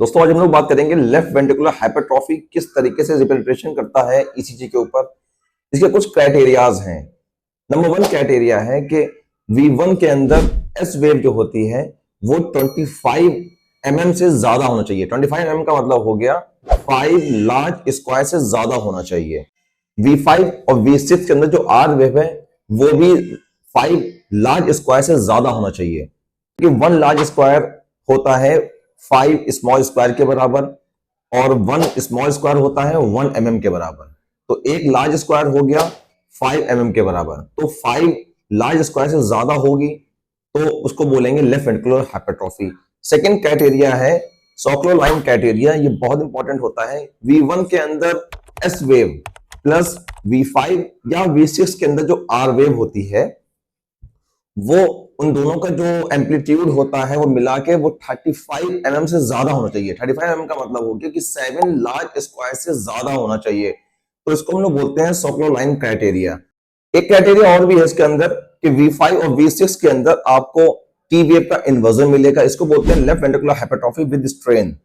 दोस्तों आज हम लोग बात करेंगे लेफ्ट वेंट्रिकुलर हाइपरट्रॉफी किस तरीके से रिप्रेजेंटेशन करता है ईसीजी के ऊपर। इसके कुछ क्राइटेरियाज हैं। नंबर 1 क्राइटेरिया है कि V1 के अंदर एस वेव जो होती है वो 25 mm से ज्यादा होना चाहिए। 25 mm का मतलब हो गया 5 लार्ज स्क्वायर से ज्यादा होना चाहिए। V5 और V6 के अंदर जो आर वेव है वो भी 5 लार्ज स्क्वायर से ज्यादा होना चाहिए, क्योंकि 1 लार्ज स्क्वायर होता है 5 स्मॉल स्क्वायर के बराबर और 1 स्मॉल स्क्वायर होता है 1 mm के बराबर। तो एक लार्ज स्क्वायर हो गया 5 mm के बराबर, तो 5 लार्ज स्क्वायर से ज्यादा होगी तो उसको बोलेंगे left ventricular hypertrophy. Second criteria है सॉक्लो लाइन क्राइटेरिया। ये बहुत इंपॉर्टेंट होता है। V1 के अंदर एस वेव प्लस V5 या V6 के अंदर जो आर वेव होती है वो उन दोनों का जो एम्पलीट्यूड होता है वो मिला के वो 35 mm से ज्यादा होना चाहिए। 35 mm का मतलब हो गया कि 7 लार्ज स्क्वायर से ज्यादा होना चाहिए। तो इसको हम लोग बोलते हैं सॉक्लो लाइन क्राइटेरिया। एक क्राइटेरिया और भी है इसके अंदर कि V5 और V6 के अंदर आपको टी वेव का इन्वर्जन मिलेगा। इसको बोलते हैं left ventricular hypertrophy with strain.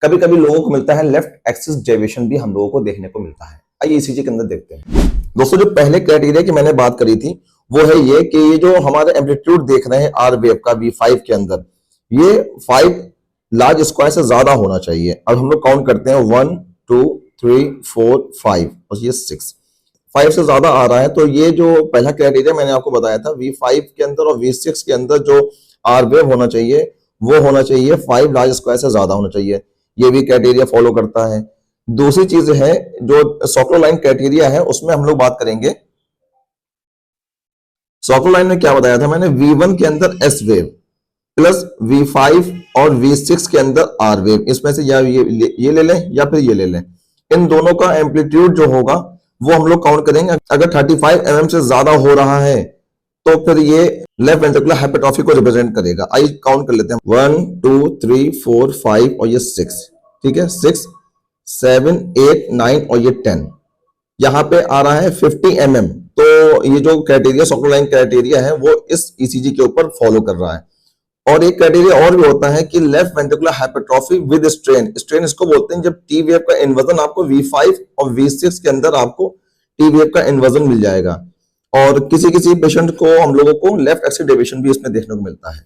कभी कभी लोगों को मिलता है लेफ्ट एक्सिस डेविएशन भी हम लोगों को देखने को मिलता है। आइए ईसीजी के अंदर देखते हैं। दोस्तों जो पहले क्राइटेरिया की मैंने बात करी थी वो है ये कि ये जो हमारे एम्पलीट्यूड देख रहे हैं आर वेव का V5 के अंदर, ये 5 लार्ज स्क्वायर से ज्यादा होना चाहिए। अब हम लोग काउंट करते हैं 1 2 3 4 5 और ये 5 से ज्यादा आ रहा है। तो ये जो पहला क्राइटेरिया मैंने आपको बताया था V5 के अंदर और V6 के अंदर जो आर वेव होना चाहिए वो होना चाहिए 5 लार्ज स्क्वायर से ज्यादा होना चाहिए। ये भी क्राइटेरिया फॉलो करता है। दूसरी चीज है जो सॉक्लो लाइन क्राइटेरिया है उसमें हम लोग बात करेंगे। सॉक्लो लाइन में क्या बताया था मैंने, V1 के अंदर एस वेव प्लस V5 और V6 के अंदर आर वेव। इसमें से या ये ले लें या फिर ये ले लें। इन दोनों का एम्पलीट्यूड जो होगा वो हम लोग काउंट करेंगे। अगर 35 mm से ज्यादा हो रहा है तो फिर ये लेफ्ट वेंट्रिकुलर हाइपरट्रॉफी को रिप्रेजेंट करेगा। आइए काउंट कर लेते हैं 1 2 3 4 5 और ये 6। ठीक है, 6 7 8 9 और ये 10। यहाँ पे आ रहा है 50 mm। तो ये जो क्राइटेरिया सॉक्लो लाइन क्राइटेरिया है वो इस ईसीजी के ऊपर फॉलो कर रहा है। और एक क्राइटेरिया और भी होता है कि left ventricular hypertrophy with strain. Strain इसको बोलते हैं जब टी वेव का इन्वर्जन आपको V5 और V6 के अंदर आपको टी वेव का इन्वर्जन मिल जाएगा। और किसी किसी पेशेंट को हम लोगों को लेफ्ट एक्सिस डेविएशन भी इसमें देखने को मिलता है।